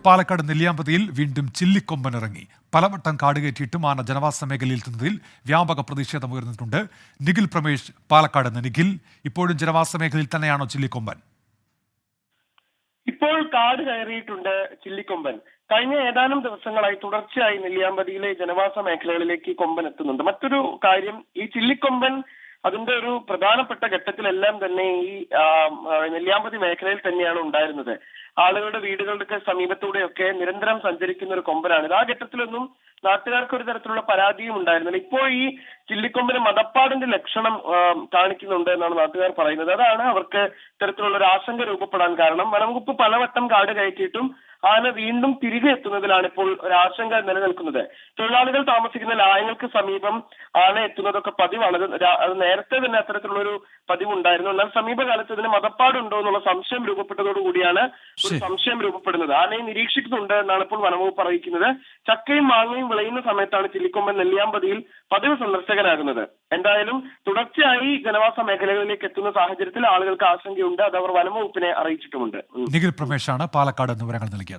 പാലക്കാട് നെല്ലിയാമ്പതിയിൽ വീണ്ടും ചില്ലിക്കൊമ്പൻ ഇറങ്ങി. പലവട്ടം കാടുകയറ്റിയിട്ടും ആന ജനവാസ മേഖലയിൽ എത്തുന്നതിൽ വ്യാപക പ്രതിഷേധം ഉയർന്നിട്ടുണ്ട്. നിഖിൽ പ്രമേഷ് പാലക്കാട് നിന്ന്. നിഖിൽ, ഇപ്പോഴും ജനവാസ മേഖലയിൽ തന്നെയാണോ ചില്ലിക്കൊമ്പൻ? ഇപ്പോൾ കാട് കയറിയിട്ടുണ്ട് ചില്ലിക്കൊമ്പൻ. കഴിഞ്ഞ ഏതാനും ദിവസങ്ങളായി തുടർച്ചയായി നെല്ലിയാമ്പതിയിലെ ജനവാസ മേഖലകളിലേക്ക് കൊമ്പൻ എത്തുന്നുണ്ട്. മറ്റൊരു കാര്യം, ഈ ചില്ലിക്കൊമ്പൻ അതിന്റെ ഒരു പ്രധാനപ്പെട്ട ഘട്ടത്തിലെല്ലാം തന്നെ ഈ നെല്ലിയാമ്പതി മേഖലയിൽ തന്നെയാണ് ഉണ്ടായിരുന്നത്. ആളുകളുടെ വീടുകളുടെ സമീപത്തൂടെയൊക്കെ നിരന്തരം സഞ്ചരിക്കുന്ന ഒരു കൊമ്പനാണ്. ആ ഘട്ടത്തിലൊന്നും നാട്ടുകാർക്ക് ഒരു തരത്തിലുള്ള പരാതിയും ഉണ്ടായിരുന്നില്ല. ഇപ്പോൾ ഈ ചില്ലിക്കൊമ്പന് മദപ്പാടിന്റെ ലക്ഷണം കാണിക്കുന്നുണ്ട് എന്നാണ് നാട്ടുകാർ പറയുന്നത്. അതാണ് അവർക്ക് ഇത്തരത്തിലുള്ള ഒരു ആശങ്ക രൂപപ്പെടാൻ കാരണം. വനംവകുപ്പ് പലവട്ടം കാട് കയറ്റിയിട്ടും ആന വീണ്ടും തിരികെ എത്തുന്നതിലാണ് ഇപ്പോൾ ഒരു ആശങ്ക നിലനിൽക്കുന്നത്. തൊഴിലാളികൾ താമസിക്കുന്ന ലായങ്ങൾക്ക് സമീപം ആന എത്തുന്നതൊക്കെ പതിവാണ്. അത് നേരത്തെ തന്നെ അത്തരത്തിലുള്ള ഒരു പതിവുണ്ടായിരുന്നു. എന്നാൽ സമീപകാലത്ത് ഇതിന് മദപ്പാടുണ്ടോ എന്നുള്ള സംശയം രൂപപ്പെട്ടതോടുകൂടിയാണ് ഒരു സംശയം രൂപപ്പെടുന്നത്. ആനയെ നിരീക്ഷിക്കുന്നുണ്ട് എന്നാണ് ഇപ്പോൾ വനംവകുപ്പ് അറിയിക്കുന്നത്. ചക്കയും മാങ്ങയും വിളയുന്ന സമയത്താണ് ചില്ലിക്കൊമ്പൻ നെല്ലിയാമ്പതിയിൽ പതിവ് സന്ദർശകനാകുന്നത്. എന്തായാലും തുടർച്ചയായി ജനവാസ മേഖലകളിലേക്ക് എത്തുന്ന സാഹചര്യത്തിൽ ആളുകൾക്ക് ആശങ്കയുണ്ട്. അത് അവർ വനംവകുപ്പിനെ അറിയിച്ചിട്ടുമുണ്ട്. നിഖിൽ പ്രമേഷാണ് പാലക്കാട് വിവരങ്ങൾ നൽകിയത്.